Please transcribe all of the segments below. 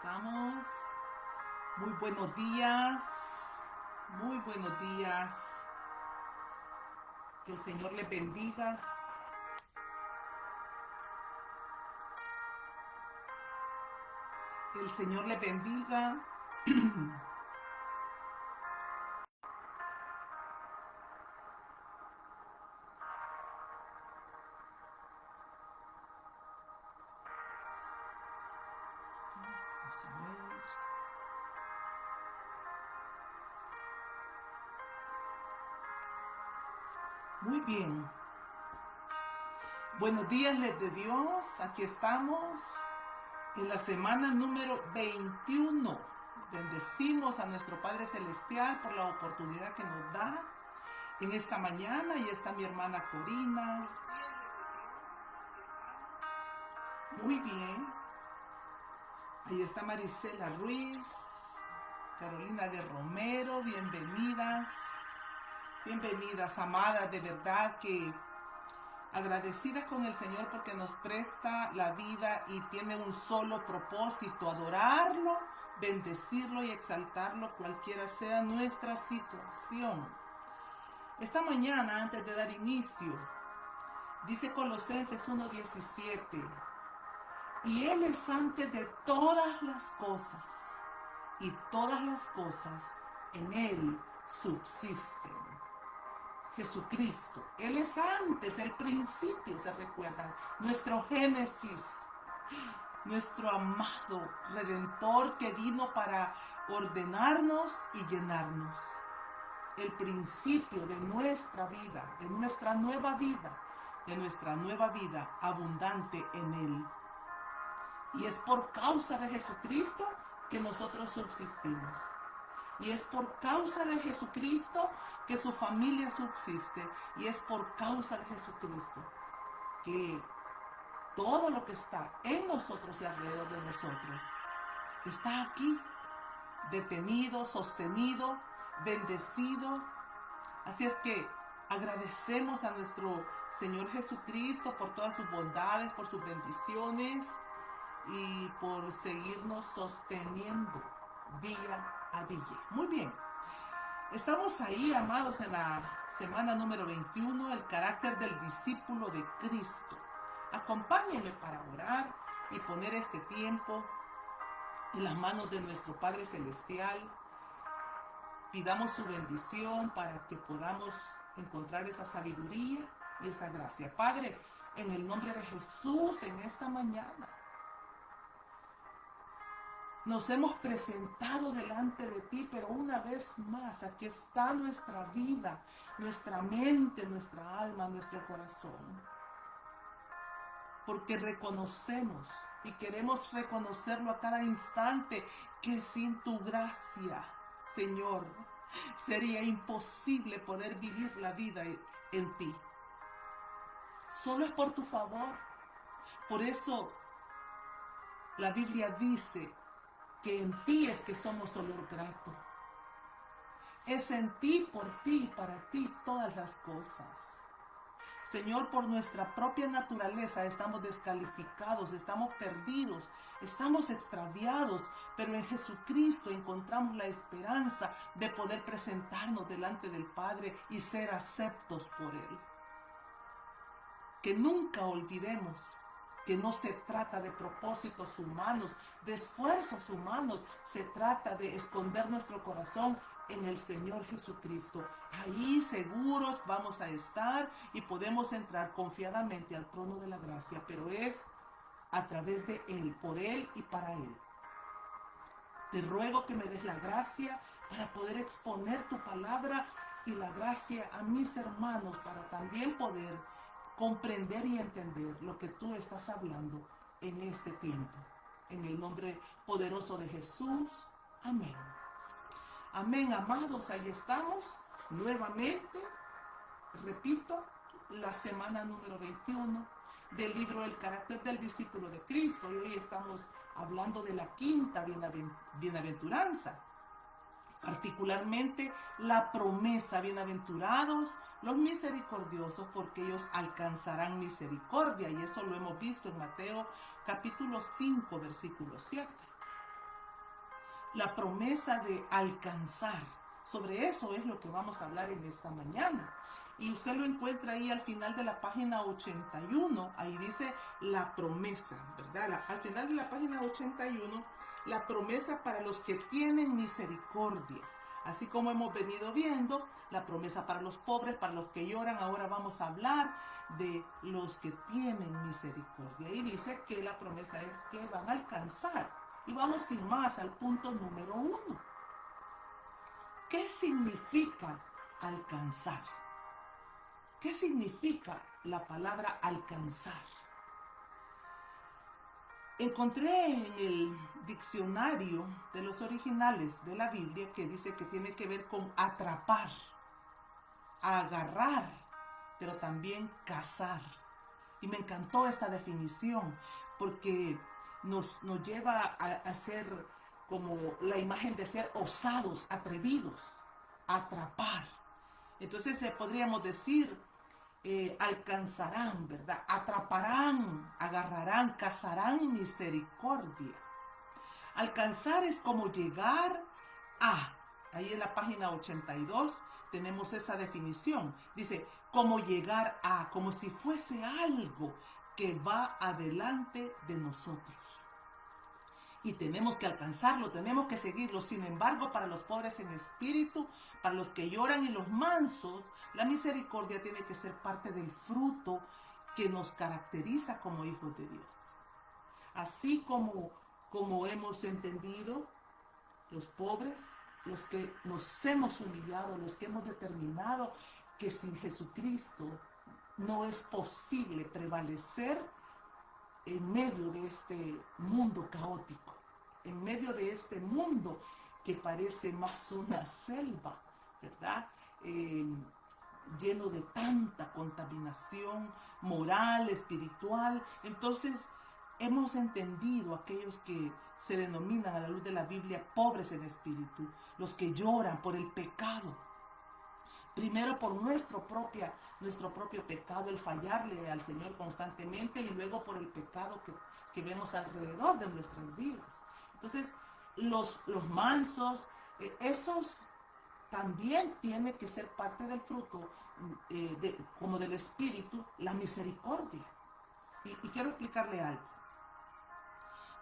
estamos. Muy buenos días. Muy buenos días. Que el Señor les bendiga. El Señor les bendiga. Vamos a ver. Muy bien. Buenos días, les de Dios. Aquí estamos en la semana número 21. Bendecimos a nuestro Padre Celestial por la oportunidad que nos da en esta mañana. Y está mi hermana Corina. Muy bien. Ahí está Marisela Ruiz, Carolina de Romero. Bienvenidas. Bienvenidas, amadas. De verdad que agradecidas con el Señor porque nos presta la vida y tiene un solo propósito: adorarlo, bendecirlo y exaltarlo cualquiera sea nuestra situación. Esta mañana, antes de dar inicio, dice Colosenses 1:17: y Él es antes de todas las cosas, y todas las cosas en Él subsisten. Jesucristo, Él es antes, el principio, ¿se recuerdan? Nuestro Génesis, nuestro amado Redentor que vino para ordenarnos y llenarnos. El principio de nuestra vida, de nuestra nueva vida abundante en Él. Y es por causa de Jesucristo que nosotros subsistimos. Y es por causa de Jesucristo que su familia subsiste. Y es por causa de Jesucristo que todo lo que está en nosotros y alrededor de nosotros está aquí, detenido, sostenido, bendecido. Así es que agradecemos a nuestro Señor Jesucristo por todas sus bondades, por sus bendiciones y por seguirnos sosteniendo día a día. Muy bien, estamos ahí, amados, en la semana número 21, el carácter del discípulo de Cristo. Acompáñenme para orar y poner este tiempo en las manos de nuestro Padre Celestial. Pidamos su bendición para que podamos encontrar esa sabiduría y esa gracia. Padre, en el nombre de Jesús, en esta mañana nos hemos presentado delante de ti, pero una vez más, aquí está nuestra vida, nuestra mente, nuestra alma, nuestro corazón. Porque reconocemos y queremos reconocerlo a cada instante que sin tu gracia, Señor, sería imposible poder vivir la vida en ti. Solo es por tu favor. Por eso la Biblia dice que en ti es que somos olor grato. Es en ti, por ti y para ti todas las cosas. Señor, por nuestra propia naturaleza estamos descalificados, estamos perdidos, estamos extraviados, pero en Jesucristo encontramos la esperanza de poder presentarnos delante del Padre y ser aceptos por Él. Que nunca olvidemos que no se trata de propósitos humanos, de esfuerzos humanos, se trata de esconder nuestro corazón en el Señor Jesucristo. Ahí seguros vamos a estar y podemos entrar confiadamente al trono de la gracia, pero es a través de Él, por Él y para Él. Te ruego que me des la gracia para poder exponer tu palabra y la gracia a mis hermanos para también poder comprender y entender lo que tú estás hablando en este tiempo. En el nombre poderoso de Jesús. Amén. Amén, amados. Ahí estamos nuevamente. Repito, la semana número 21 del libro El carácter del discípulo de Cristo. Y hoy estamos hablando de la quinta bienaventuranza. Particularmente la promesa: bienaventurados los misericordiosos, porque ellos alcanzarán misericordia. Y eso lo hemos visto en Mateo capítulo 5, versículo 7. la promesa de alcanzar. Sobre eso es lo que vamos a hablar en esta mañana. Y usted lo encuentra ahí al final de la página 81, ahí dice la promesa, ¿verdad? Al final de la página 81, la promesa para los que tienen misericordia. Así como hemos venido viendo, la promesa para los pobres, para los que lloran, ahora vamos a hablar de los que tienen misericordia. Y dice que la promesa es que van a alcanzar. Y vamos sin más al punto número 1. ¿Qué significa alcanzar? ¿Qué significa la palabra alcanzar? Encontré en el diccionario de los originales de la Biblia que dice que tiene que ver con atrapar, agarrar, pero también cazar. Y me encantó esta definición porque nos lleva a ser como la imagen de ser osados, atrevidos, atrapar. Entonces podríamos decir, alcanzarán, ¿verdad? Atraparán, agarrarán, cazarán misericordia. Alcanzar es como llegar a, ahí en la página 82 tenemos esa definición. Dice, como llegar a, como si fuese algo que va adelante de nosotros. Y tenemos que alcanzarlo, tenemos que seguirlo. Sin embargo, para los pobres en espíritu, para los que lloran y los mansos, la misericordia tiene que ser parte del fruto que nos caracteriza como hijos de Dios. Así como hemos entendido, los pobres, los que nos hemos humillado, los que hemos determinado que sin Jesucristo no es posible prevalecer en medio de este mundo caótico, en medio de este mundo que parece más una selva, ¿verdad? Lleno de tanta contaminación moral, espiritual. Entonces, hemos entendido aquellos que se denominan a la luz de la Biblia pobres en espíritu, los que lloran por el pecado. Primero por nuestro propio pecado, el fallarle al Señor constantemente, y luego por el pecado que vemos alrededor de nuestras vidas. Entonces, los mansos, esos también tienen que ser parte del fruto, como del Espíritu, la misericordia. Y quiero explicarle algo.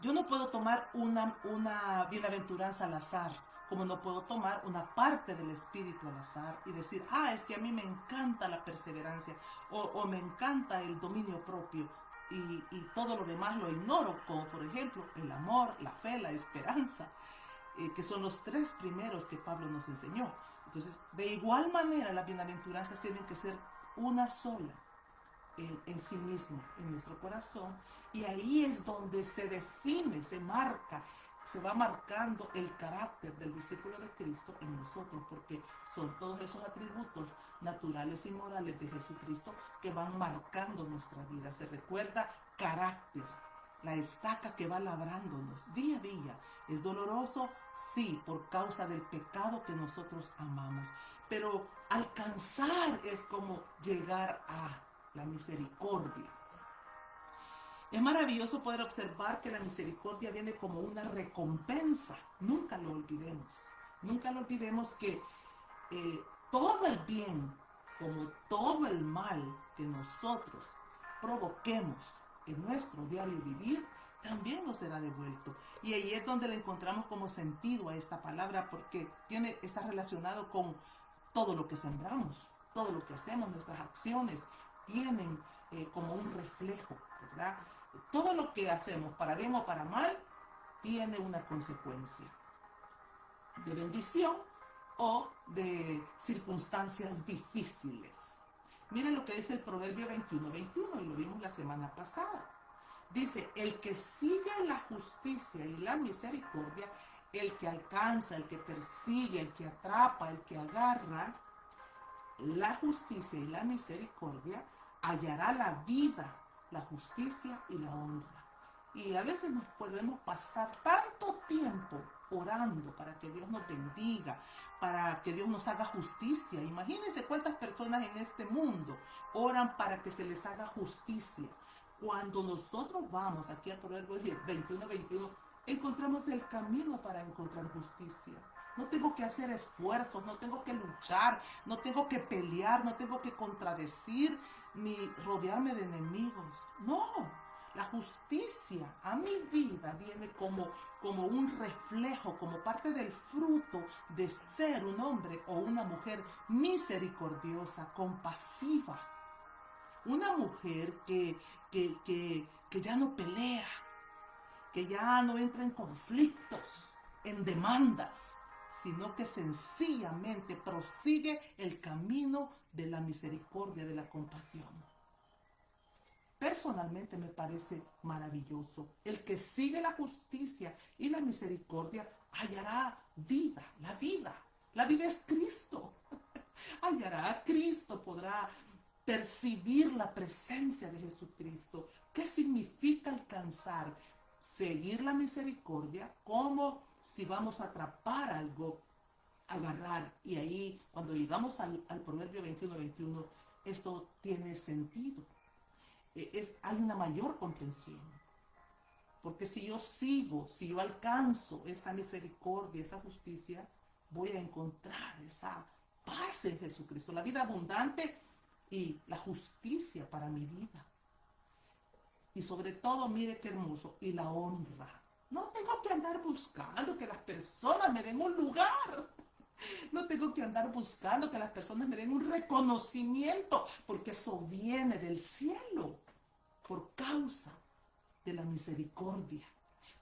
Yo no puedo tomar una bienaventuranza al azar, como no puedo tomar una parte del Espíritu al azar y decir, es que a mí me encanta la perseverancia o me encanta el dominio propio y todo lo demás lo ignoro, como por ejemplo el amor, la fe, la esperanza, que son los 3 primeros que Pablo nos enseñó. Entonces, de igual manera, las bienaventuranzas tienen que ser una sola en sí misma, en nuestro corazón, y ahí es donde se define, se marca, se va marcando el carácter del discípulo de Cristo en nosotros, porque son todos esos atributos naturales y morales de Jesucristo que van marcando nuestra vida. Se recuerda carácter, la estaca que va labrándonos día a día. ¿Es doloroso? Sí, por causa del pecado que nosotros amamos. Pero alcanzar es como llegar a la misericordia. Es maravilloso poder observar que la misericordia viene como una recompensa. Nunca lo olvidemos. Nunca lo olvidemos que todo el bien como todo el mal que nosotros provoquemos en nuestro diario vivir, también nos será devuelto. Y ahí es donde le encontramos como sentido a esta palabra, porque está relacionado con todo lo que sembramos, todo lo que hacemos, nuestras acciones tienen como un reflejo, ¿verdad? Todo lo que hacemos, para bien o para mal, tiene una consecuencia de bendición o de circunstancias difíciles. Miren lo que dice el Proverbio 21:21, y lo vimos la semana pasada. Dice, el que sigue la justicia y la misericordia, el que alcanza, el que persigue, el que atrapa, el que agarra la justicia y la misericordia, hallará la vida, la justicia y la honra. Y a veces nos podemos pasar tanto tiempo orando para que Dios nos bendiga, para que Dios nos haga justicia. Imagínense cuántas personas en este mundo oran para que se les haga justicia. Cuando nosotros vamos aquí al Proverbio 21:21, encontramos el camino para encontrar justicia. No tengo que hacer esfuerzos, no tengo que luchar, no tengo que pelear, no tengo que contradecir ni rodearme de enemigos. No, la justicia a mi vida viene como un reflejo, como parte del fruto de ser un hombre o una mujer misericordiosa, compasiva. Una mujer que ya no pelea, que ya no entra en conflictos, en demandas, sino que sencillamente prosigue el camino de la misericordia, de la compasión. Personalmente me parece maravilloso. El que sigue la justicia y la misericordia hallará vida, la vida. La vida es Cristo. Hallará a Cristo, podrá percibir la presencia de Jesucristo. ¿Qué significa alcanzar? Seguir la misericordia, como si vamos a atrapar algo, agarrar. Y ahí, cuando llegamos al Proverbio 21:21, esto tiene sentido. Hay una mayor comprensión. Porque si yo sigo, si yo alcanzo esa misericordia, esa justicia, voy a encontrar esa paz en Jesucristo, la vida abundante y la justicia para mi vida. Y sobre todo, mire qué hermoso, y la honra. No tengo que andar buscando que las personas me den un lugar. No tengo que andar buscando que las personas me den un reconocimiento, porque eso viene del cielo, por causa de la misericordia,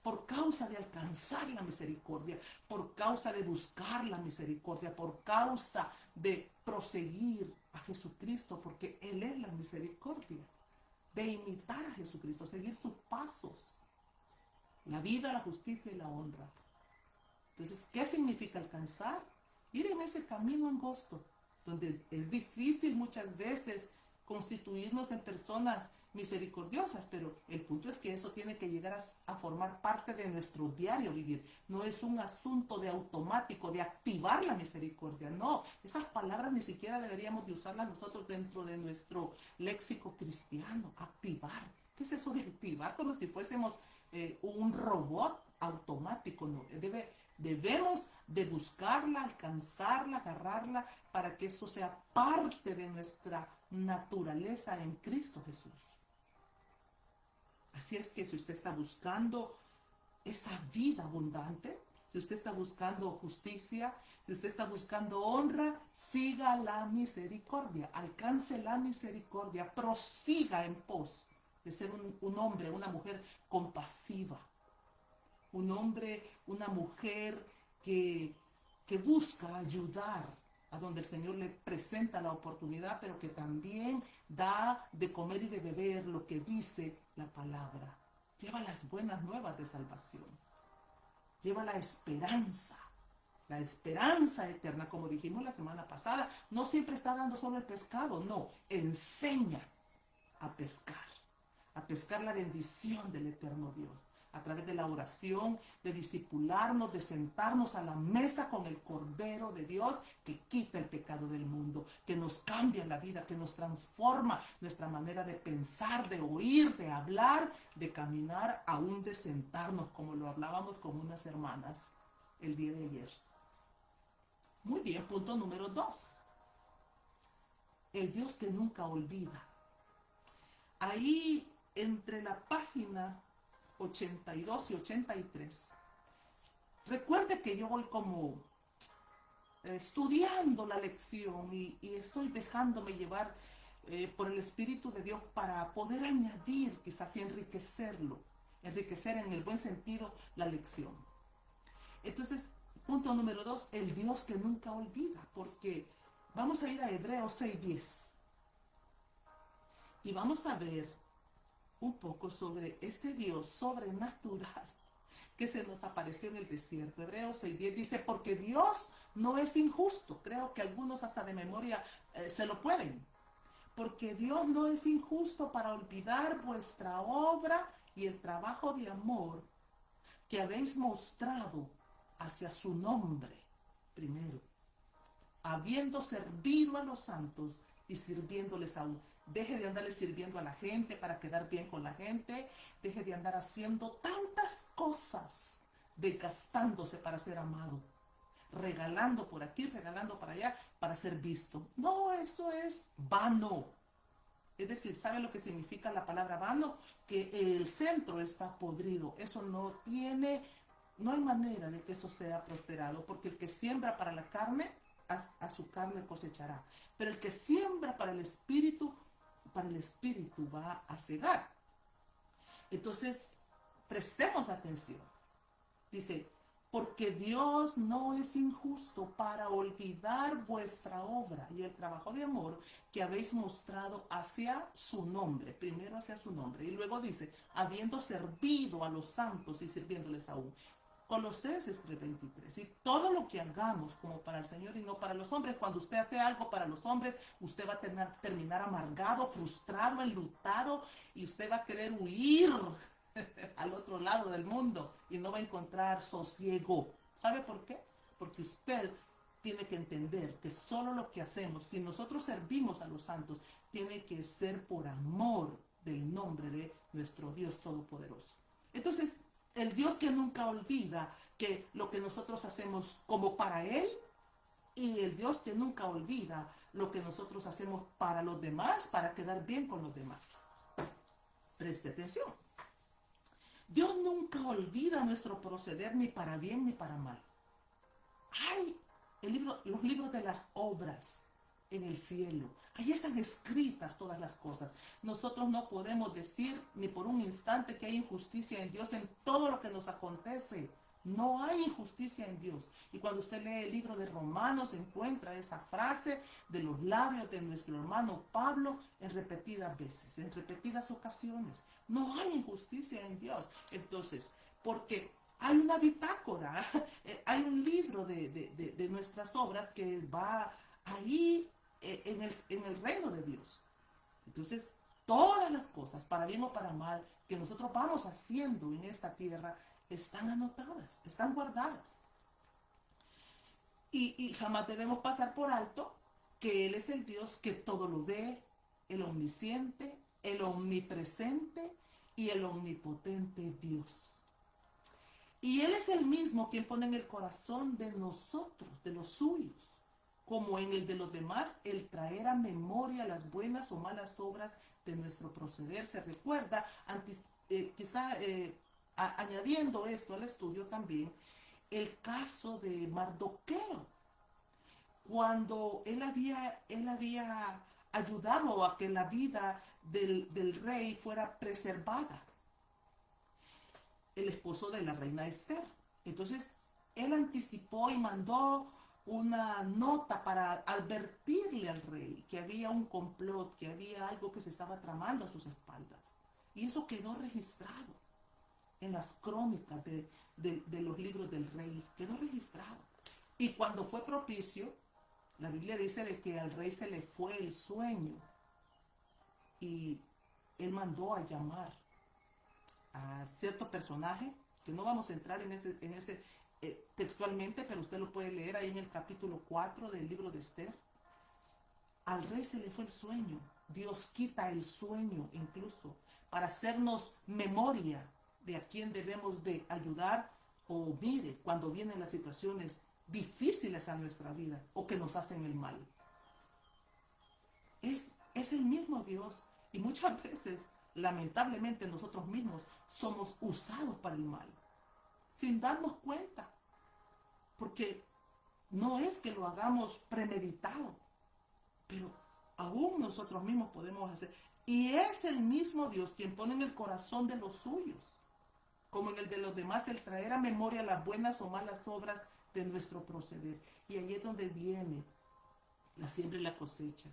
por causa de alcanzar la misericordia, por causa de buscar la misericordia, por causa de proseguir a Jesucristo, porque Él es la misericordia, de imitar a Jesucristo, seguir sus pasos, la vida, la justicia y la honra. Entonces, ¿qué significa alcanzar? Ir en ese camino angosto, donde es difícil muchas veces constituirnos en personas misericordiosas, pero el punto es que eso tiene que llegar a formar parte de nuestro diario vivir. No es un asunto de automático, de activar la misericordia, no. Esas palabras ni siquiera deberíamos de usarlas nosotros dentro de nuestro léxico cristiano. Activar. ¿Qué es eso de activar? Como si fuésemos un robot automático, ¿no? Debemos de buscarla, alcanzarla, agarrarla, para que eso sea parte de nuestra naturaleza en Cristo Jesús. Así es que si usted está buscando esa vida abundante, si usted está buscando justicia, si usted está buscando honra, siga la misericordia, alcance la misericordia, prosiga en pos de ser un hombre, una mujer compasiva. Un hombre, una mujer que busca ayudar a donde el Señor le presenta la oportunidad, pero que también da de comer y de beber lo que dice la palabra. Lleva las buenas nuevas de salvación. Lleva la esperanza eterna, como dijimos la semana pasada. No siempre está dando solo el pescado, no, enseña a pescar la bendición del eterno Dios, a través de la oración, de discipularnos, de sentarnos a la mesa con el Cordero de Dios que quita el pecado del mundo, que nos cambia la vida, que nos transforma nuestra manera de pensar, de oír, de hablar, de caminar, aún de sentarnos, como lo hablábamos con unas hermanas el día de ayer. Muy bien, punto número 2. El Dios que nunca olvida. Ahí, entre la página 82 y 83. Recuerde que yo voy como estudiando la lección y estoy dejándome llevar por el Espíritu de Dios para poder añadir, quizás y enriquecer en el buen sentido la lección. Entonces, punto número 2, el Dios que nunca olvida, porque vamos a ir a Hebreos 6:10 y vamos a ver un poco sobre este Dios sobrenatural que se nos apareció en el desierto. Hebreos 6:10 dice, porque Dios no es injusto. Creo que algunos hasta de memoria se lo pueden. Porque Dios no es injusto para olvidar vuestra obra y el trabajo de amor que habéis mostrado hacia su nombre, primero, habiendo servido a los santos y sirviéndoles aún. Deje de andarle sirviendo a la gente para quedar bien con la gente. Deje de andar haciendo tantas cosas desgastándose para ser amado, regalando por aquí, regalando para allá, para ser visto. No, eso es vano. Es decir, ¿sabe lo que significa la palabra vano? Que el centro está podrido. Eso no hay manera de que eso sea prosperado, porque el que siembra para la carne, a su carne cosechará. Pero el que siembra para el espíritu va a cegar. Entonces, prestemos atención. Dice, porque Dios no es injusto para olvidar vuestra obra y el trabajo de amor que habéis mostrado hacia su nombre, primero hacia su nombre, y luego dice, habiendo servido a los santos y sirviéndoles aún. Colosenses 3:23, y todo lo que hagamos como para el Señor y no para los hombres. Cuando usted hace algo para los hombres, usted va a terminar amargado, frustrado, enlutado, y usted va a querer huir al otro lado del mundo y no va a encontrar sosiego. ¿Sabe por qué? Porque usted tiene que entender que solo lo que hacemos, si nosotros servimos a los santos, tiene que ser por amor del nombre de nuestro Dios Todopoderoso. Entonces, el Dios que nunca olvida que lo que nosotros hacemos como para Él, y el Dios que nunca olvida lo que nosotros hacemos para los demás, para quedar bien con los demás. Preste atención. Dios nunca olvida nuestro proceder, ni para bien ni para mal. Hay los libros de las obras en el cielo. Ahí están escritas todas las cosas. Nosotros no podemos decir ni por un instante que hay injusticia en Dios en todo lo que nos acontece. No hay injusticia en Dios. Y cuando usted lee el libro de Romanos, encuentra esa frase de los labios de nuestro hermano Pablo en repetidas veces, en repetidas ocasiones. No hay injusticia en Dios. Entonces, porque hay una bitácora, hay un libro de nuestras obras que va ahí en el reino de Dios. Entonces, todas las cosas, para bien o para mal, que nosotros vamos haciendo en esta tierra, están anotadas, están guardadas. Y jamás debemos pasar por alto que Él es el Dios que todo lo ve, el omnisciente, el omnipresente y el omnipotente Dios. Y Él es el mismo quien pone en el corazón de nosotros, de los suyos, como en el de los demás, el traer a memoria las buenas o malas obras de nuestro proceder. Se recuerda, añadiendo esto al estudio también, el caso de Mardoqueo, cuando él había ayudado a que la vida del rey fuera preservada, el esposo de la reina Esther. Entonces, él anticipó y mandó una nota para advertirle al rey que había un complot, que había algo que se estaba tramando a sus espaldas. Y eso quedó registrado en las crónicas de los libros del rey, quedó registrado. Y cuando fue propicio, la Biblia dice de que al rey se le fue el sueño y él mandó a llamar a cierto personaje, que no vamos a entrar en ese textualmente, pero usted lo puede leer ahí en el capítulo 4 del libro de Esther. Al rey se le fue el sueño. Dios quita el sueño incluso para hacernos memoria de a quién debemos de ayudar, o mire, cuando vienen las situaciones difíciles a nuestra vida o que nos hacen el mal. Es el mismo Dios, y muchas veces lamentablemente nosotros mismos somos usados para el mal, sin darnos cuenta, porque no es que lo hagamos premeditado, pero aún nosotros mismos podemos hacer. Y es el mismo Dios quien pone en el corazón de los suyos, como en el de los demás, el traer a memoria las buenas o malas obras de nuestro proceder. Y ahí es donde viene la siembra y la cosecha.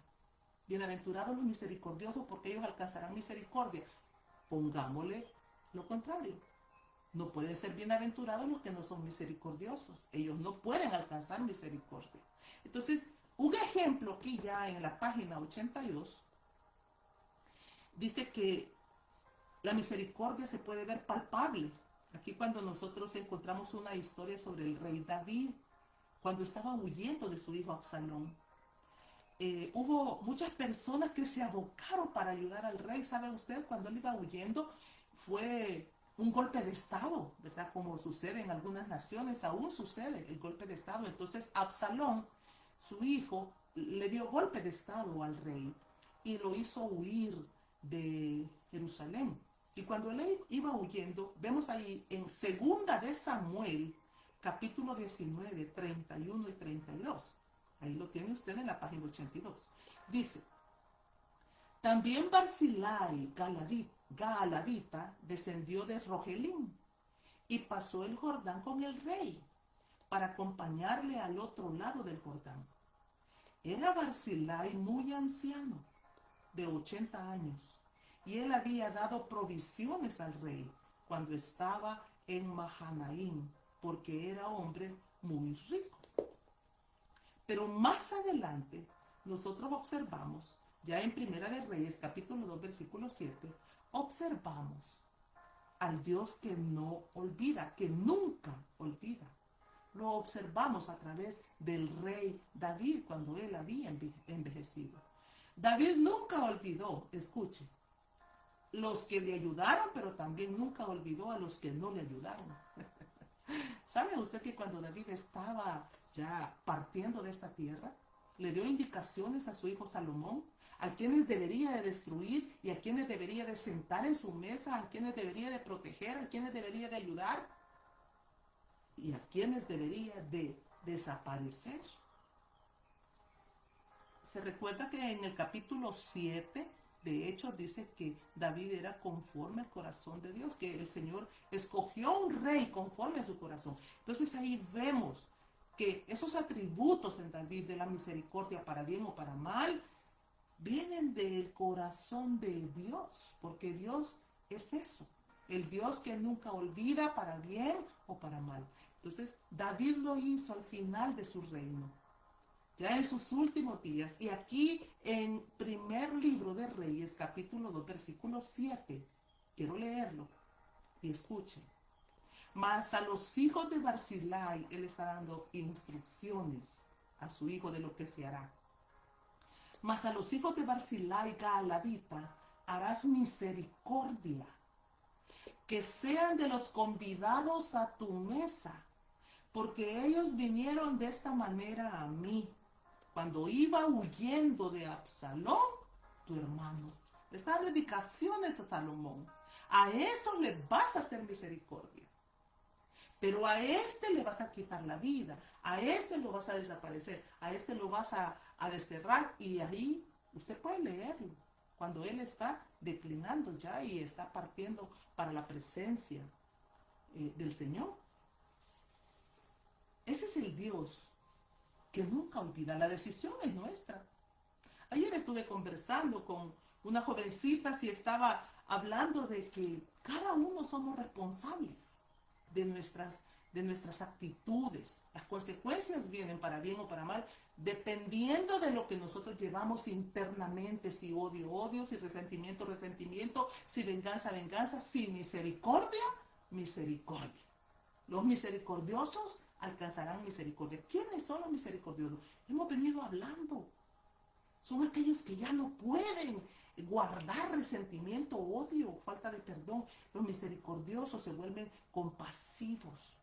Bienaventurados los misericordiosos, porque ellos alcanzarán misericordia. Pongámosle lo contrario. No pueden ser bienaventurados los que no son misericordiosos. Ellos no pueden alcanzar misericordia. Entonces, un ejemplo aquí ya en la página 82, dice que la misericordia se puede ver palpable. Aquí cuando nosotros encontramos una historia sobre el rey David, cuando estaba huyendo de su hijo Absalón, hubo muchas personas que se abocaron para ayudar al rey. ¿Sabe usted? Cuando él iba huyendo, fue un golpe de estado, ¿verdad? Como sucede en algunas naciones, aún sucede el golpe de estado. Entonces Absalón, su hijo, le dio golpe de estado al rey y lo hizo huir de Jerusalén. Y cuando él iba huyendo, vemos ahí en Segunda de Samuel, capítulo 19, 31 y 32. Ahí lo tiene usted en la página 82. Dice, también Barzillai Gaaladita descendió de Rogelín y pasó el Jordán con el rey para acompañarle al otro lado del Jordán. Era Barzillai muy anciano, de 80 años, y él había dado provisiones al rey cuando estaba en Mahanaim, porque era hombre muy rico. Pero más adelante nosotros observamos, ya en Primera de Reyes, capítulo 2, versículo 7, observamos al Dios que no olvida, que nunca olvida. Lo observamos a través del rey David cuando él había envejecido. David nunca olvidó, escuche, los que le ayudaron, pero también nunca olvidó a los que no le ayudaron. ¿Sabe usted que cuando David estaba ya partiendo de esta tierra, le dio indicaciones a su hijo Salomón, a quienes debería de destruir y a quienes debería de sentar en su mesa, a quienes debería de proteger, a quienes debería de ayudar y a quienes debería de desaparecer? Se recuerda que en el capítulo 7 de Hechos dice que David era conforme al corazón de Dios, que el Señor escogió un rey conforme a su corazón. Entonces ahí vemos que esos atributos en David de la misericordia para bien o para mal vienen del corazón de Dios, porque Dios es eso, el Dios que nunca olvida para bien o para mal. Entonces David lo hizo al final de su reino, ya en sus últimos días. Y aquí en primer libro de Reyes, capítulo 2, versículo 7, quiero leerlo y escuchen. Mas a los hijos de Barzillai, él está dando instrucciones a su hijo de lo que se hará. Mas a los hijos de Barzillai Gaaladita harás misericordia, que sean de los convidados a tu mesa, porque ellos vinieron de esta manera a mí, cuando iba huyendo de Absalón, tu hermano. Le está dando indicaciones a Salomón. A estos le vas a hacer misericordia. Pero a este le vas a quitar la vida. A este lo vas a desaparecer. A este lo vas a desterrar. Y ahí usted puede leerlo. Cuando él está declinando ya y está partiendo para la presencia del Señor. Ese es el Dios que nunca olvida. La decisión es nuestra. Ayer estuve conversando con una jovencita y estaba hablando de que cada uno somos responsables de nuestras actitudes. Las consecuencias vienen para bien o para mal, dependiendo de lo que nosotros llevamos internamente, si odio, odio, si resentimiento, resentimiento, si venganza, venganza, si misericordia, misericordia. Los misericordiosos alcanzarán misericordia. ¿Quiénes son los misericordiosos? Hemos venido hablando. Son aquellos que ya no pueden guardar resentimiento, odio, falta de perdón. Los misericordiosos se vuelven compasivos,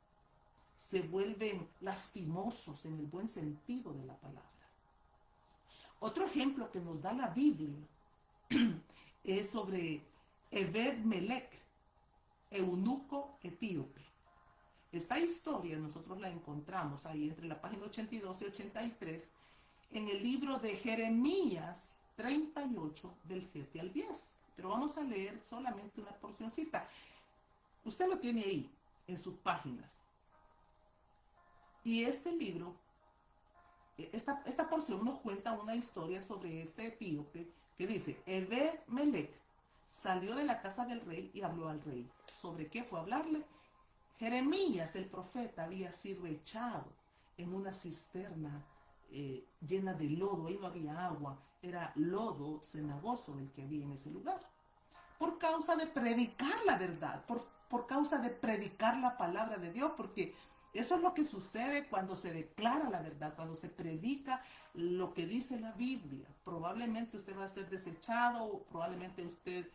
se vuelven lastimosos en el buen sentido de la palabra. Otro ejemplo que nos da la Biblia es sobre Ebed-Melech, eunuco etíope. Esta historia nosotros la encontramos ahí entre la página 82 y 83 en el libro de Jeremías 38 del 7 al 10. Pero vamos a leer solamente una porcioncita. Usted lo tiene ahí en sus páginas. Y este libro, esta porción nos cuenta una historia sobre este etíope que dice, Ebed-Melech salió de la casa del rey y habló al rey. ¿Sobre qué fue a hablarle? Jeremías, el profeta, había sido echado en una cisterna llena de lodo. Ahí no había agua, era lodo cenagoso el que había en ese lugar. Por causa de predicar la verdad, por causa de predicar la palabra de Dios, porque eso es lo que sucede cuando se declara la verdad, cuando se predica lo que dice la Biblia. Probablemente usted va a ser desechado, probablemente usted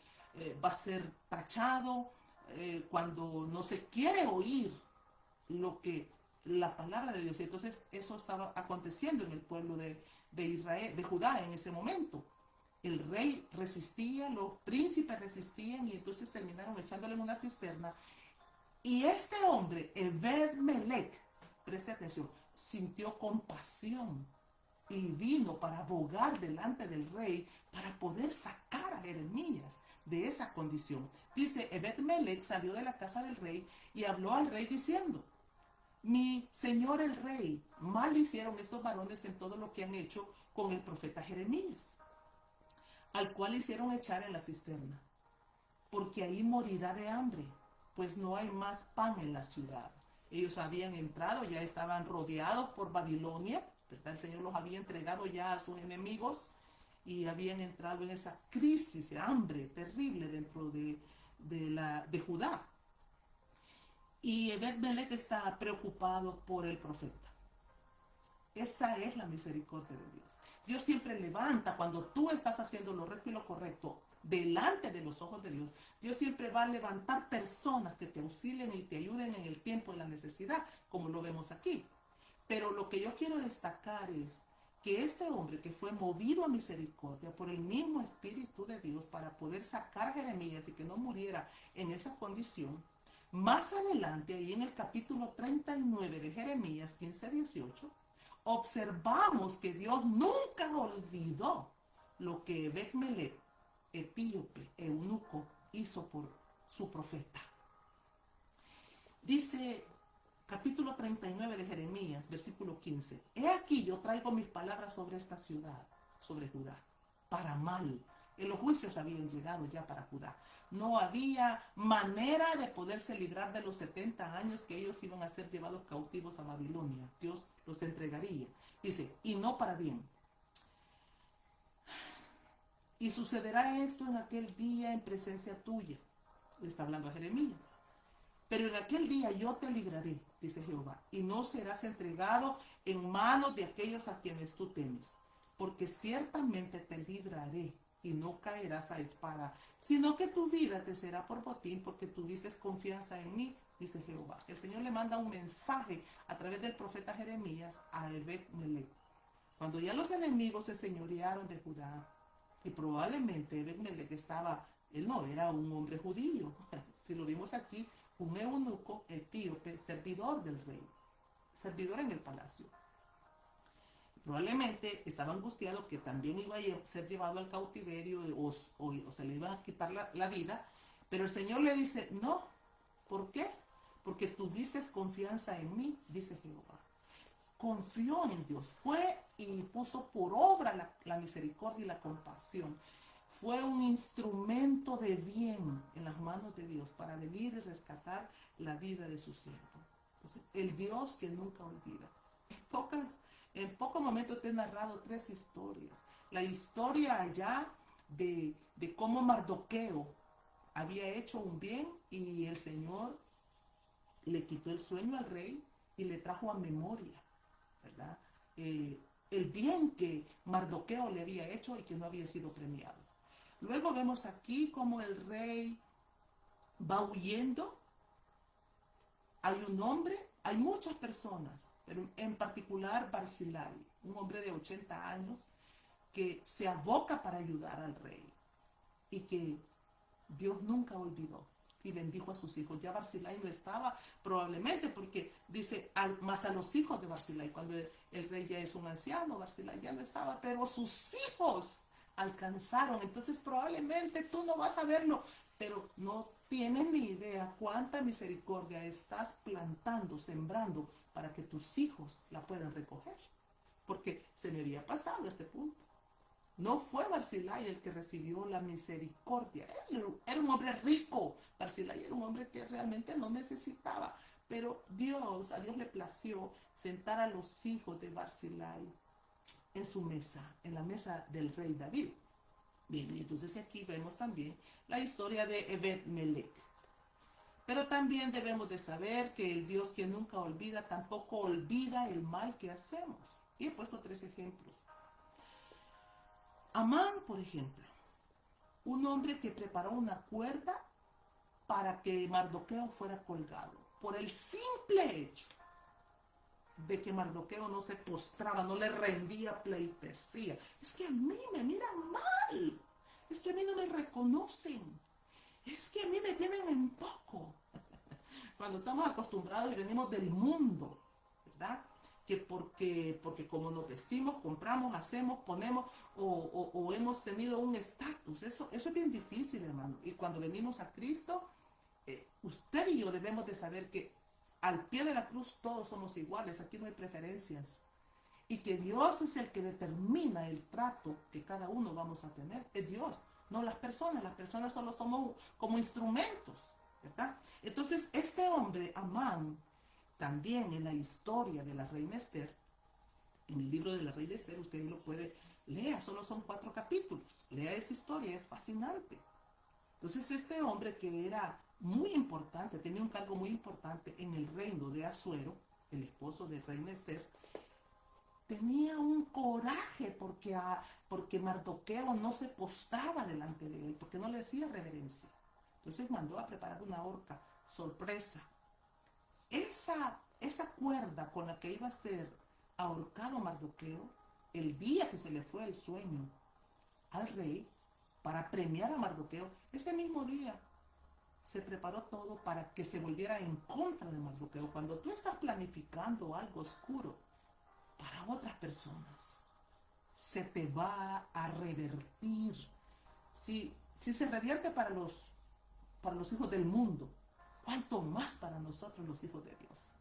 va a ser tachado, cuando no se quiere oír lo que la palabra de Dios. Entonces eso estaba aconteciendo en el pueblo de Israel, de Judá en ese momento. El rey resistía, los príncipes resistían y entonces terminaron echándole en una cisterna. Y este hombre, Ebed-Melech, preste atención, sintió compasión y vino para abogar delante del rey para poder sacar a Jeremías de esa condición. Dice, Ebed-Melech salió de la casa del rey y habló al rey diciendo: mi señor el rey, mal hicieron estos varones en todo lo que han hecho con el profeta Jeremías, al cual hicieron echar en la cisterna, porque ahí morirá de hambre, pues no hay más pan en la ciudad. Ellos habían entrado, ya estaban rodeados por Babilonia, ¿verdad? El Señor los había entregado ya a sus enemigos y habían entrado en esa crisis de hambre terrible dentro de Judá. Y Ebed-Melech está preocupado por el profeta. Esa es la misericordia de Dios. Dios siempre levanta, cuando tú estás haciendo lo recto y lo correcto delante de los ojos de Dios, Dios siempre va a levantar personas que te auxilien y te ayuden en el tiempo de la necesidad, como lo vemos aquí. Pero lo que yo quiero destacar es que este hombre que fue movido a misericordia por el mismo Espíritu de Dios para poder sacar a Jeremías y que no muriera en esa condición, más adelante, ahí en el capítulo 39 de Jeremías 15-18, observamos que Dios nunca olvidó lo que Ebed-Melech, etíope, eunuco, hizo por su profeta. Dice capítulo 39 de Jeremías, versículo 15: he aquí yo traigo mis palabras sobre esta ciudad, sobre Judá, para mal. Los juicios habían llegado ya para Judá. No había manera de poderse librar de los 70 años que ellos iban a ser llevados cautivos a Babilonia. Dios los entregaría. Dice, y no para bien. Y sucederá esto en aquel día en presencia tuya. Le está hablando a Jeremías. Pero en aquel día yo te libraré, dice Jehová, y no serás entregado en manos de aquellos a quienes tú temes, porque ciertamente te libraré y no caerás a espada, sino que tu vida te será por botín, porque tuviste confianza en mí, dice Jehová. El Señor le manda un mensaje a través del profeta Jeremías a Ebed-Melech. Cuando ya los enemigos se señorearon de Judá, y probablemente Ebed-Melech él no era un hombre judío, si lo vimos aquí, un eunuco etíope, servidor del rey, servidor en el palacio. Probablemente estaba angustiado que también iba a ser llevado al cautiverio o se le iba a quitar la vida, pero el Señor le dice, no, ¿por qué? Porque tuviste confianza en mí, dice Jehová. Confió en Dios, fue y puso por obra la misericordia y la compasión. Fue un instrumento de bien en las manos de Dios para venir y rescatar la vida de su siervo. Entonces, el Dios que nunca olvida. En pocos momentos te he narrado 3 historias. La historia allá de cómo Mardoqueo había hecho un bien y el Señor le quitó el sueño al rey y le trajo a memoria, ¿verdad? El bien que Mardoqueo le había hecho y que no había sido premiado. Luego vemos aquí cómo el rey va huyendo. Hay un hombre, hay muchas personas, pero en particular Barzillai, un hombre de 80 años que se aboca para ayudar al rey y que Dios nunca olvidó y bendijo a sus hijos. Ya Barzillai no estaba probablemente porque dice más a los hijos de Barzillai. Cuando el rey ya es un anciano, Barzillai ya no estaba, pero sus hijos alcanzaron. Entonces probablemente tú no vas a verlo, pero no tienes ni idea cuánta misericordia estás plantando, sembrando para que tus hijos la puedan recoger. Porque se me había pasado este punto. No fue Barzillai el que recibió la misericordia. Él era un hombre rico. Barzillai era un hombre que realmente no necesitaba. Pero a Dios le plació sentar a los hijos de Barzillai en su mesa, en la mesa del rey David. Bien, y entonces aquí vemos también la historia de Ebed-Melech. Pero también debemos de saber que el Dios que nunca olvida, tampoco olvida el mal que hacemos. Y he puesto 3 ejemplos. Amán, por ejemplo, un hombre que preparó una cuerda para que Mardoqueo fuera colgado, por el simple hecho de que Mardoqueo no se postraba, no le rendía pleitesía. Es que a mí me miran mal, es que a mí no me reconocen, es que a mí me tienen en poco. Cuando estamos acostumbrados y venimos del mundo, ¿verdad? Que porque como nos vestimos, compramos, hacemos, ponemos o hemos tenido un estatus. Eso es bien difícil, hermano. Y cuando venimos a Cristo, usted y yo debemos de saber que al pie de la cruz todos somos iguales, aquí no hay preferencias. Y que Dios es el que determina el trato que cada uno vamos a tener. Es Dios, no las personas solo somos como instrumentos, ¿verdad? Entonces este hombre, Amán, también en la historia de la reina Esther, en el libro de la reina Esther, usted lo puede leer, solo son 4 capítulos, lea esa historia, es fascinante. Entonces este hombre que era muy importante, tenía un cargo muy importante en el reino de Asuero, el esposo de reina Esther, tenía un coraje porque Mardoqueo no se postraba delante de él, porque no le hacía reverencia. Entonces mandó a preparar una horca sorpresa. Esa cuerda con la que iba a ser ahorcado Mardoqueo, el día que se le fue el sueño al rey, para premiar a Mardoqueo, ese mismo día se preparó todo para que se volviera en contra de Mardoqueo. Cuando tú estás planificando algo oscuro para otras personas, se te va a revertir. Si se revierte para los hijos del mundo, ¿cuánto más para nosotros los hijos de Dios?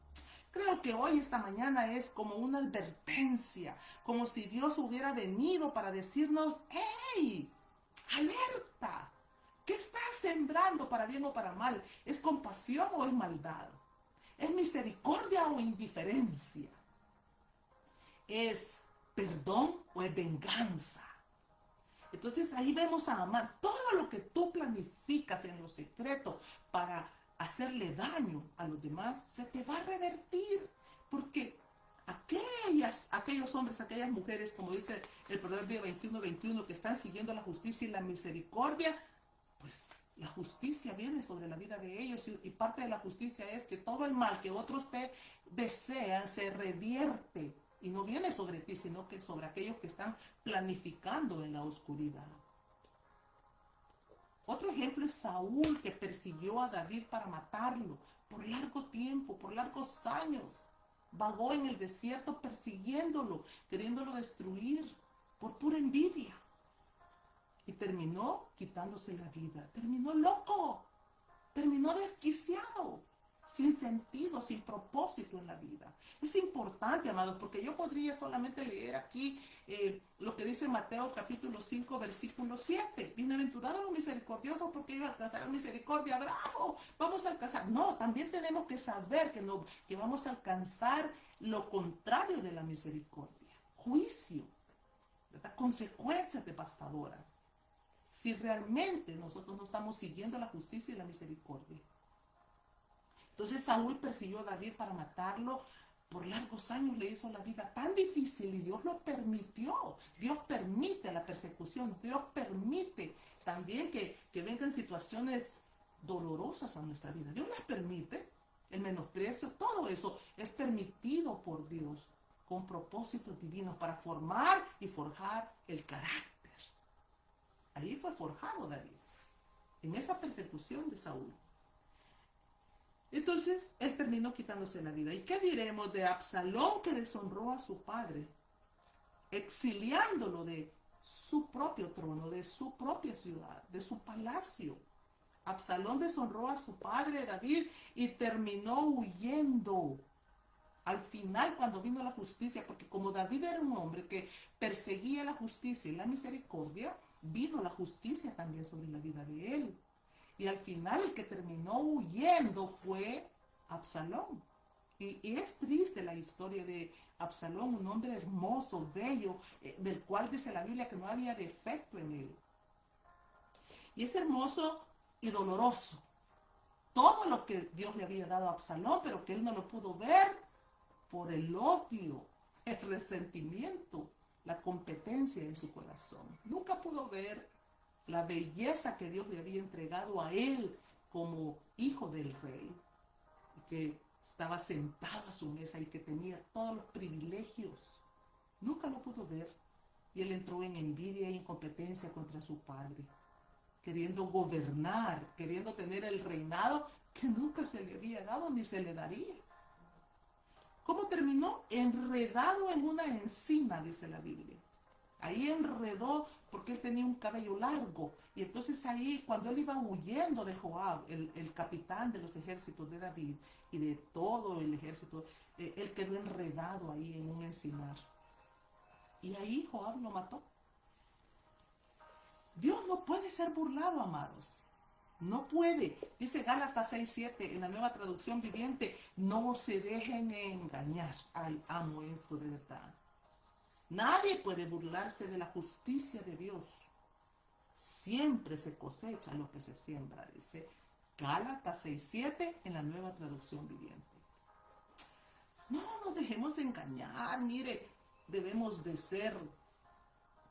Creo que hoy, esta mañana, es como una advertencia, como si Dios hubiera venido para decirnos: ¡hey! ¡Alerta! ¿Qué estás sembrando, para bien o para mal? ¿Es compasión o es maldad? ¿Es misericordia o indiferencia? ¿Es perdón o es venganza? Entonces ahí vemos a Amán. Todo lo que tú planificas en lo secreto para hacerle daño a los demás, se te va a revertir. Porque aquellos hombres, aquellas mujeres, como dice el Proverbio 21:21, que están siguiendo la justicia y la misericordia, pues la justicia viene sobre la vida de ellos, y parte de la justicia es que todo el mal que otros te desean se revierte y no viene sobre ti, sino que sobre aquellos que están planificando en la oscuridad. Otro ejemplo es Saúl, que persiguió a David para matarlo por largo tiempo, por largos años. Vagó en el desierto persiguiéndolo, queriéndolo destruir por pura envidia. Y terminó quitándose la vida. Terminó loco. Terminó desquiciado. Sin sentido, sin propósito en la vida. Es importante, amados, porque yo podría solamente leer aquí lo que dice Mateo capítulo 5, versículo 7. Bienaventurados los misericordiosos, porque ellos alcanzarán misericordia. ¡Bravo! Vamos a alcanzar. No, también tenemos que saber que vamos a alcanzar lo contrario de la misericordia. Juicio, ¿verdad? Consecuencias devastadoras, si realmente nosotros no estamos siguiendo la justicia y la misericordia. Entonces Saúl persiguió a David para matarlo. Por largos años le hizo la vida tan difícil, y Dios lo permitió. Dios permite la persecución. Dios permite también que vengan situaciones dolorosas a nuestra vida. Dios las permite. El menosprecio, todo eso es permitido por Dios con propósitos divinos para formar y forjar el carácter. Ahí fue forjado David, en esa persecución de Saúl. Entonces él terminó quitándose la vida. ¿Y qué diremos de Absalón, que deshonró a su padre, exiliándolo de su propio trono, de su propia ciudad, de su palacio? Absalón deshonró a su padre David y terminó huyendo. Al final, cuando vino la justicia, porque como David era un hombre que perseguía la justicia y la misericordia, vino la justicia también sobre la vida de él. Y al final el que terminó huyendo fue Absalón. Y es triste la historia de Absalón, un hombre hermoso, bello, del cual dice la Biblia que no había defecto en él. Y es hermoso y doloroso todo lo que Dios le había dado a Absalón, pero que él no lo pudo ver por el odio, el resentimiento, la competencia en su corazón. Nunca pudo ver la belleza que Dios le había entregado a él como hijo del rey, que estaba sentado a su mesa y que tenía todos los privilegios. Nunca lo pudo ver y él entró en envidia e incompetencia contra su padre, queriendo gobernar, queriendo tener el reinado que nunca se le había dado ni se le daría. ¿Cómo terminó? Enredado en una encina, dice la Biblia. Ahí enredó porque él tenía un cabello largo. Y entonces ahí, cuando él iba huyendo de Joab, el capitán de los ejércitos de David y de todo el ejército, él quedó enredado ahí en un encinar. Y ahí Joab lo mató. Dios no puede ser burlado, amados. No puede. Dice Gálatas 6:7 en la Nueva Traducción Viviente, no se dejen engañar. Ay, amo esto de verdad. Nadie puede burlarse de la justicia de Dios. Siempre se cosecha lo que se siembra, dice Gálatas 6:7 en la Nueva Traducción Viviente. No nos dejemos engañar, mire, debemos de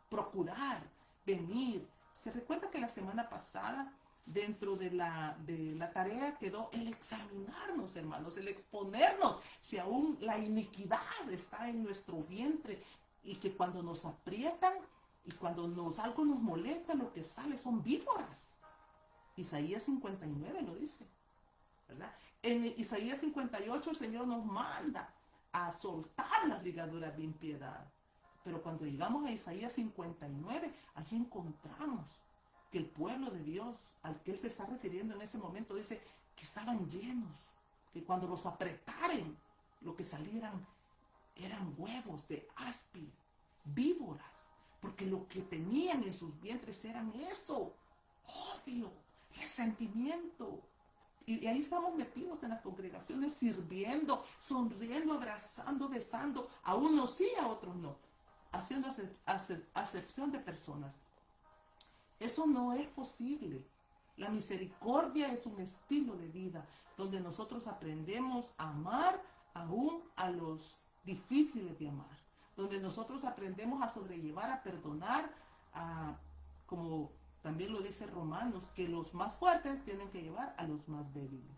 procurar, venir. Se recuerda que la semana pasada, dentro de la tarea quedó el examinarnos, hermanos, el exponernos si aún la iniquidad está en nuestro vientre y que cuando nos aprietan y cuando algo nos molesta, lo que sale son víboras. Isaías 59 lo dice, ¿verdad? En Isaías 58 el Señor nos manda a soltar las ligaduras de impiedad. Pero cuando llegamos a Isaías 59, allí encontramos que el pueblo de Dios, al que Él se está refiriendo en ese momento, dice que estaban llenos, que cuando los apretaren, lo que salieran eran huevos de áspid, víboras, porque lo que tenían en sus vientres eran eso, odio, resentimiento. Y ahí estamos metidos en las congregaciones sirviendo, sonriendo, abrazando, besando, a unos sí, a otros no, haciendo acepción de personas. Eso no es posible. La misericordia es un estilo de vida donde nosotros aprendemos a amar aún a los difíciles de amar, donde nosotros aprendemos a sobrellevar, a perdonar, como también lo dice Romanos, que los más fuertes tienen que llevar a los más débiles.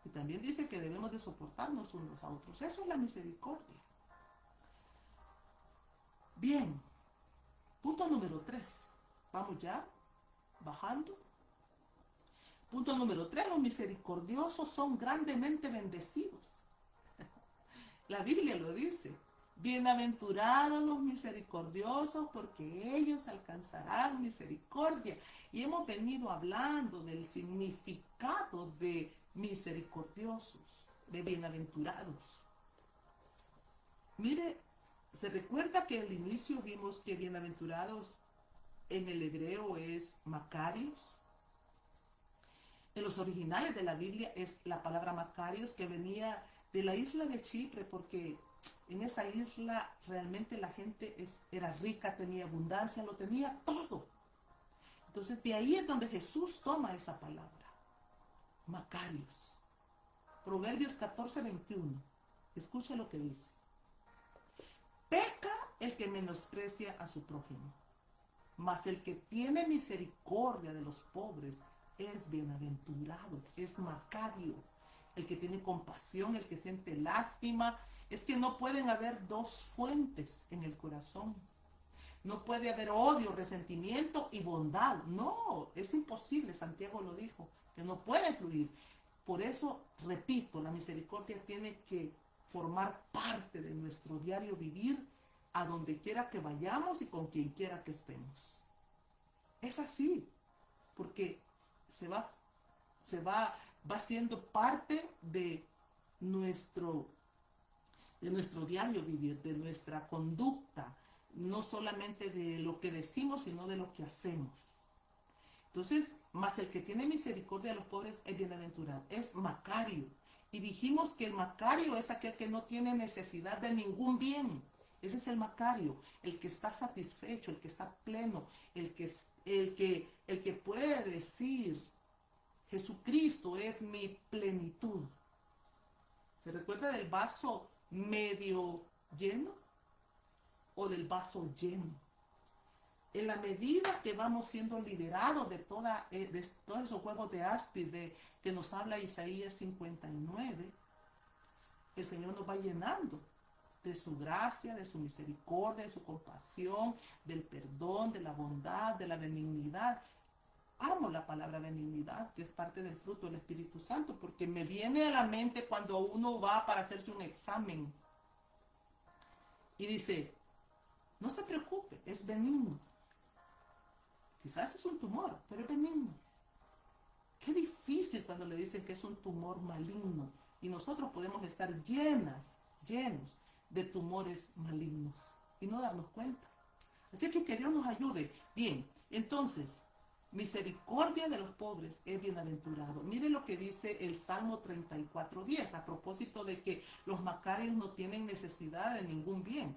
Y también dice que debemos de soportarnos unos a otros. Eso es la misericordia. Bien, punto número 3. Vamos ya bajando. Punto número 3. Los misericordiosos son grandemente bendecidos. La Biblia lo dice. Bienaventurados los misericordiosos, porque ellos alcanzarán misericordia. Y hemos venido hablando del significado de misericordiosos, de bienaventurados. Mire, se recuerda que al inicio vimos que bienaventurados en el hebreo es Macarios. En los originales de la Biblia es la palabra Macarios, que venía de la isla de Chipre, porque en esa isla realmente la gente era rica, tenía abundancia, lo tenía todo. Entonces de ahí es donde Jesús toma esa palabra, Macarios. Proverbios 14:21. Escucha lo que dice. Peca el que menosprecia a su prójimo, mas el que tiene misericordia de los pobres es bienaventurado, es Macario. El que tiene compasión, el que siente lástima. Es que no pueden haber dos fuentes en el corazón. No puede haber odio, resentimiento y bondad. No, es imposible, Santiago lo dijo, que no puede fluir. Por eso, repito, la misericordia tiene que formar parte de nuestro diario vivir, a donde quiera que vayamos y con quien quiera que estemos. Es así, porque va siendo parte de nuestro diario vivir, de nuestra conducta, no solamente de lo que decimos, sino de lo que hacemos. Entonces, más el que tiene misericordia de los pobres es bienaventurado, es Macario. Y dijimos que el Macario es aquel que no tiene necesidad de ningún bien. Ese es el Macario, el que está satisfecho, el que está pleno, el que puede decir, Jesucristo es mi plenitud. ¿Se recuerda del vaso medio lleno o del vaso lleno? En la medida que vamos siendo liberados de todos esos huevos de áspide que nos habla Isaías 59, el Señor nos va llenando de su gracia, de su misericordia, de su compasión, del perdón, de la bondad, de la benignidad. Amo la palabra benignidad, que es parte del fruto del Espíritu Santo, porque me viene a la mente cuando uno va para hacerse un examen y dice, no se preocupe, es benigno. Quizás es un tumor, pero es benigno. Qué difícil cuando le dicen que es un tumor maligno y nosotros podemos estar llenos de tumores malignos y no darnos cuenta. Así que Dios nos ayude. Bien, entonces, misericordia de los pobres es bienaventurado. Mire lo que dice el Salmo 34:10 a propósito de que los macarios no tienen necesidad de ningún bien.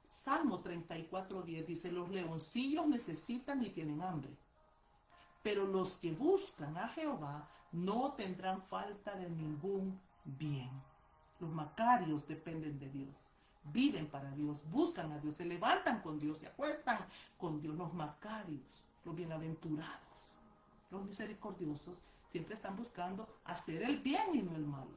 Salmo 34:10 dice, los leoncillos necesitan y tienen hambre, pero los que buscan a Jehová no tendrán falta de ningún bien. Los macarios dependen de Dios, viven para Dios, buscan a Dios, se levantan con Dios, se acuestan con Dios. Los macarios, los bienaventurados, los misericordiosos, siempre están buscando hacer el bien y no el mal,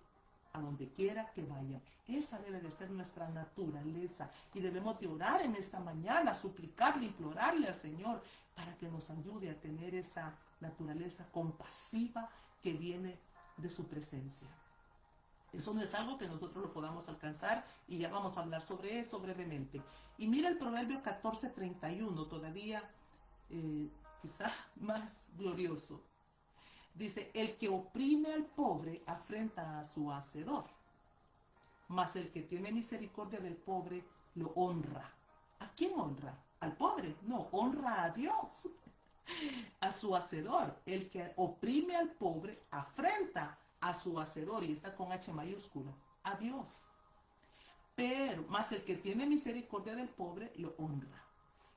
a donde quiera que vayan. Esa debe de ser nuestra naturaleza y debemos de orar en esta mañana, suplicarle, implorarle al Señor para que nos ayude a tener esa naturaleza compasiva que viene de su presencia. Eso no es algo que nosotros lo podamos alcanzar y ya vamos a hablar sobre eso brevemente. Y mira el Proverbio 14:31, todavía quizás más glorioso. Dice, el que oprime al pobre afrenta a su hacedor, mas el que tiene misericordia del pobre lo honra. ¿A quién honra? ¿Al pobre? No, honra a Dios, a su hacedor. El que oprime al pobre afrenta a su hacedor, y está con H mayúscula, a Dios. Pero, más el que tiene misericordia del pobre, lo honra.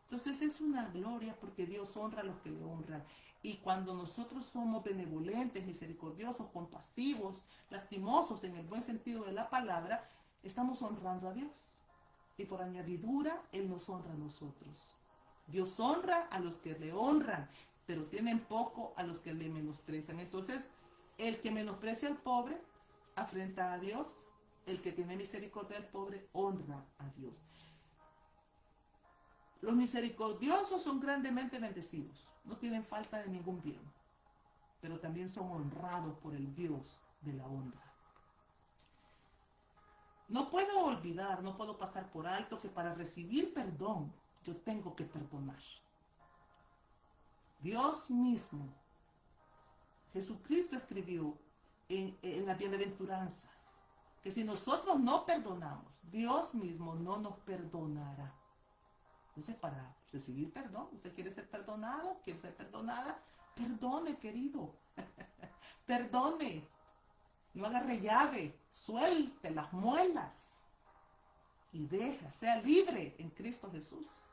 Entonces es una gloria porque Dios honra a los que le honran. Y cuando nosotros somos benevolentes, misericordiosos, compasivos, lastimosos en el buen sentido de la palabra, estamos honrando a Dios. Y por añadidura, Él nos honra a nosotros. Dios honra a los que le honran, pero tienen poco a los que le menosprecian. Entonces, el que menosprecia al pobre, afrenta a Dios. El que tiene misericordia del pobre, honra a Dios. Los misericordiosos son grandemente bendecidos. No tienen falta de ningún bien. Pero también son honrados por el Dios de la honra. No puedo olvidar, no puedo pasar por alto que para recibir perdón, yo tengo que perdonar. Dios mismo, Jesucristo escribió en las bienaventuranzas que si nosotros no perdonamos, Dios mismo no nos perdonará. Entonces, para recibir perdón, ¿usted quiere ser perdonado? ¿Quiere ser perdonada? Perdone, querido. Perdone. No agarre llave. Suelte las muelas. Y sea libre en Cristo Jesús.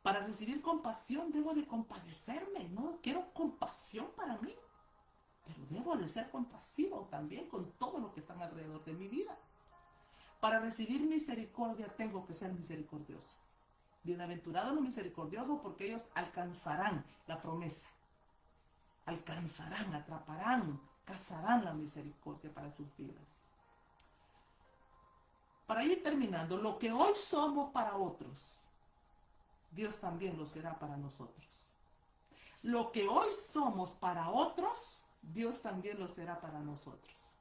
Para recibir compasión debo de compadecerme. No quiero compasión para mí. Pero debo de ser compasivo también con todo lo que está alrededor de mi vida. Para recibir misericordia tengo que ser misericordioso. Bienaventurados los misericordiosos porque ellos alcanzarán la promesa. Alcanzarán, atraparán, cazarán la misericordia para sus vidas. Para ir terminando, lo que hoy somos para otros, Dios también lo será para nosotros. Lo que hoy somos para otros, Dios también lo será para nosotros.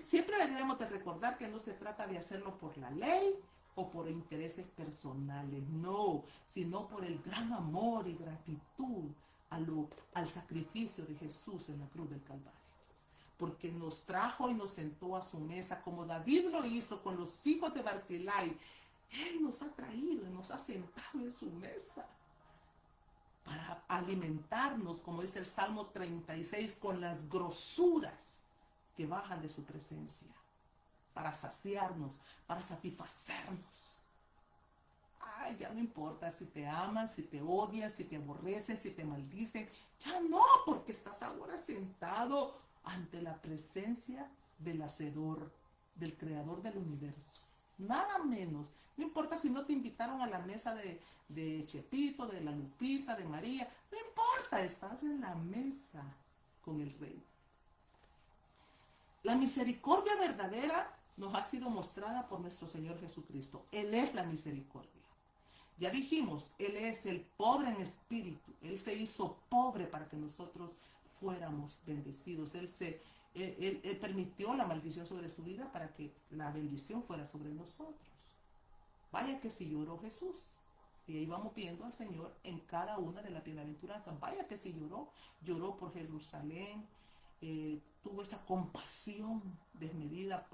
Siempre debemos de recordar que no se trata de hacerlo por la ley o por intereses personales, no, sino por el gran amor y gratitud al sacrificio de Jesús en la cruz del Calvario. Porque nos trajo y nos sentó a su mesa, como David lo hizo con los hijos de Barzilai. Él nos ha traído y nos ha sentado en su mesa para alimentarnos, como dice el Salmo 36, con las grosuras que bajan de su presencia, para saciarnos, para satisfacernos. Ay, ya no importa si te aman, si te odian, si te aborrecen, si te maldicen. Ya no, porque estás ahora sentado ante la presencia del Hacedor, del Creador del universo. nada menos. No importa si no te invitaron a la mesa de Chetito, de la Lupita, de María, no importa, estás en la mesa con el Rey. La misericordia verdadera nos ha sido mostrada por nuestro Señor Jesucristo. Él es la misericordia. Ya dijimos, Él es el pobre en espíritu. Él se hizo pobre para que nosotros fuéramos bendecidos. Él permitió la maldición sobre su vida para que la bendición fuera sobre nosotros. Vaya que si lloró Jesús. Y ahí vamos viendo al Señor en cada una de las bienaventuranzas. Vaya que si lloró. Lloró por Jerusalén. Tuvo esa compasión desmedida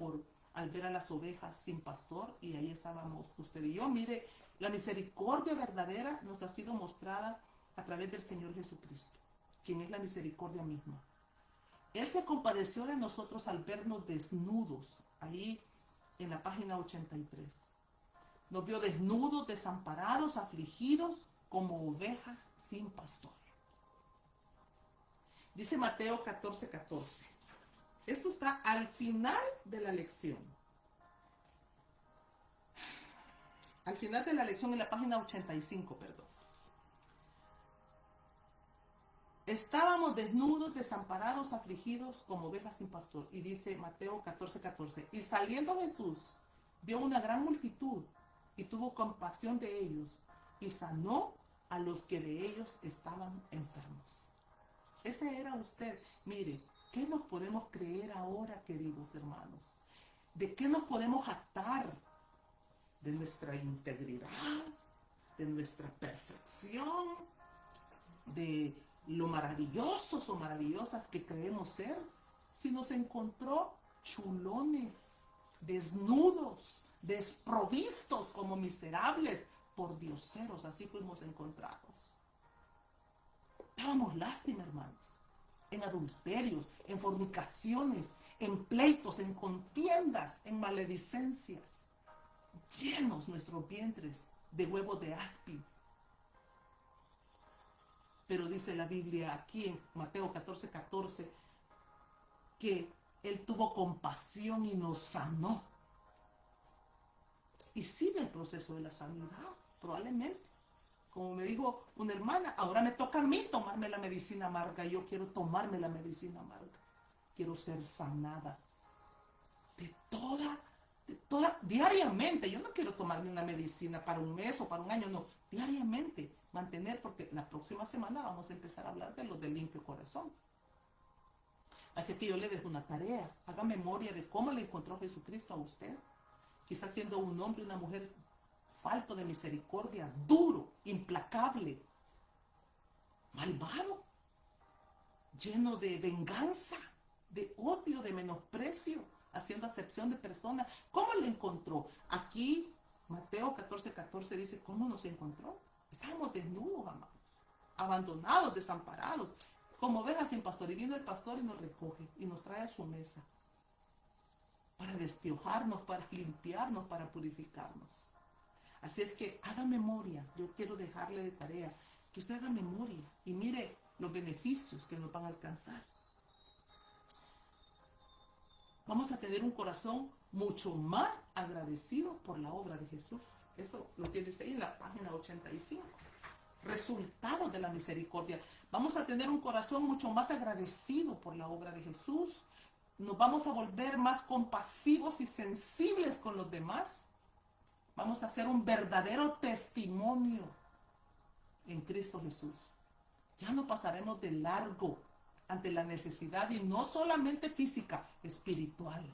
al ver a las ovejas sin pastor. Y ahí estábamos usted y yo. Mire, la misericordia verdadera nos ha sido mostrada a través del Señor Jesucristo, quien es la misericordia misma. Él se compadeció de nosotros al vernos desnudos, ahí en la página 83. Nos vio desnudos, desamparados, afligidos, como ovejas sin pastor. Dice Mateo 14:14. Esto está al final de la lección. Al final de la lección en la página 85, perdón. Estábamos desnudos, desamparados, afligidos, como ovejas sin pastor. Y dice Mateo 14:14. Y saliendo Jesús, vio una gran multitud y tuvo compasión de ellos y sanó a los que de ellos estaban enfermos. Ese era usted. Mire, ¿qué nos podemos creer ahora, queridos hermanos? ¿De qué nos podemos jactar? De nuestra integridad, de nuestra perfección, de lo maravillosos o maravillosas que creemos ser, si nos encontró chulones, desnudos, desprovistos como miserables, por dioseros, así fuimos encontrados. Dábamos lástima, hermanos, en adulterios, en fornicaciones, en pleitos, en contiendas, en maledicencias, llenos nuestros vientres de huevos de áspid. Pero dice la Biblia aquí en Mateo 14:14 que Él tuvo compasión y nos sanó. Y sigue el proceso de la sanidad, probablemente. Como me dijo una hermana, ahora me toca a mí tomarme la medicina amarga. Yo quiero tomarme la medicina amarga. Quiero ser sanada de toda, diariamente. Yo no quiero tomarme una medicina para un mes o para un año, no. Diariamente mantener, porque la próxima semana vamos a empezar a hablar de los del limpio corazón. Así que yo le dejo una tarea. Haga memoria de cómo le encontró Jesucristo a usted. Quizás siendo un hombre y una mujer falto de misericordia, duro, implacable, malvado, lleno de venganza, de odio, de menosprecio, haciendo acepción de personas. ¿Cómo le encontró? Aquí Mateo 14:14 dice, ¿cómo nos encontró? Estábamos desnudos, amados, abandonados, desamparados, como ovejas sin pastor. Y vino el pastor y nos recoge y nos trae a su mesa para despiojarnos, para limpiarnos, para purificarnos. Así es que haga memoria. Yo quiero dejarle de tarea que usted haga memoria y mire los beneficios que nos van a alcanzar. Vamos a tener un corazón mucho más agradecido por la obra de Jesús. Eso lo tienes ahí en la página 85. Resultados de la misericordia. Vamos a tener un corazón mucho más agradecido por la obra de Jesús. Nos vamos a volver más compasivos y sensibles con los demás. Vamos a hacer un verdadero testimonio en Cristo Jesús. Ya no pasaremos de largo ante la necesidad, y no solamente física, espiritual.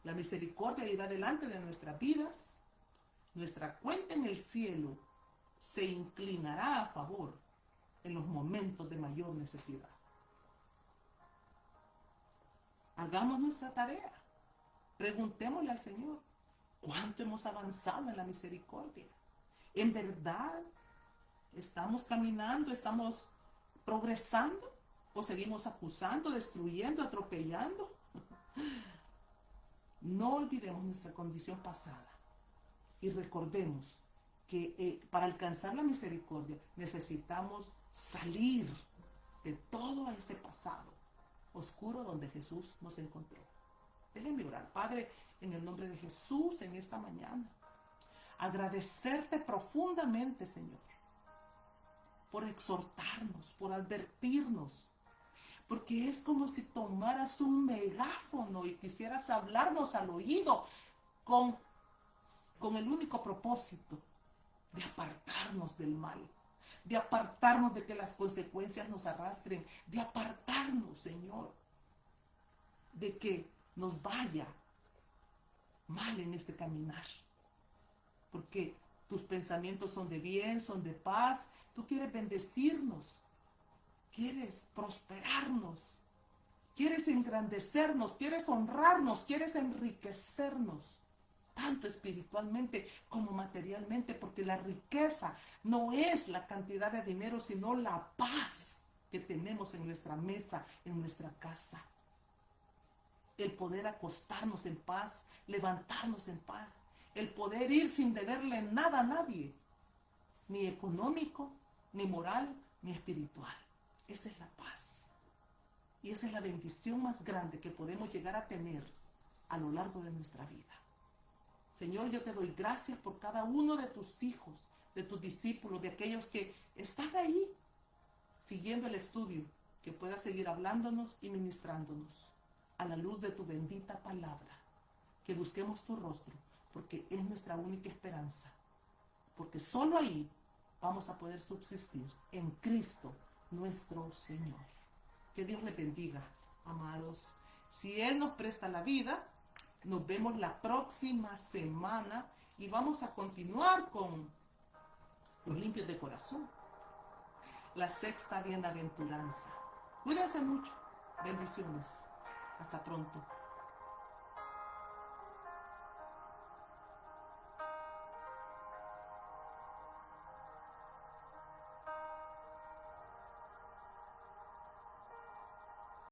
La misericordia irá delante de nuestras vidas. Nuestra cuenta en el cielo se inclinará a favor en los momentos de mayor necesidad. Hagamos nuestra tarea. Preguntémosle al Señor, ¿cuánto hemos avanzado en la misericordia? ¿En verdad estamos caminando, estamos progresando? ¿O seguimos acusando, destruyendo, atropellando? No olvidemos nuestra condición pasada y recordemos que para alcanzar la misericordia necesitamos salir de todo ese pasado oscuro donde Jesús nos encontró. Déjenme orar. Padre, en el nombre de Jesús en esta mañana. Agradecerte profundamente, Señor, por exhortarnos, por advertirnos, porque es como si tomaras un megáfono y quisieras hablarnos al oído con el único propósito de apartarnos del mal, de apartarnos de que las consecuencias nos arrastren, de apartarnos, Señor, de que nos vaya mal en este caminar. Porque tus pensamientos son de bien, son de paz. Tú quieres bendecirnos, quieres prosperarnos, quieres engrandecernos, quieres honrarnos, quieres enriquecernos, tanto espiritualmente como materialmente, porque la riqueza no es la cantidad de dinero, sino la paz que tenemos en nuestra mesa, en nuestra casa. El poder acostarnos en paz, levantarnos en paz, el poder ir sin deberle nada a nadie, ni económico, ni moral, ni espiritual. Esa es la paz. Y esa es la bendición más grande que podemos llegar a tener a lo largo de nuestra vida. Señor, yo te doy gracias por cada uno de tus hijos, de tus discípulos, de aquellos que están ahí siguiendo el estudio, que pueda seguir hablándonos y ministrándonos a la luz de tu bendita palabra. Que busquemos tu rostro, porque es nuestra única esperanza. Porque solo ahí vamos a poder subsistir en Cristo nuestro Señor. Que Dios les bendiga, amados. Si Él nos presta la vida, nos vemos la próxima semana y vamos a continuar con los limpios de corazón. La sexta bienaventuranza. Cuídense mucho. Bendiciones. Hasta pronto.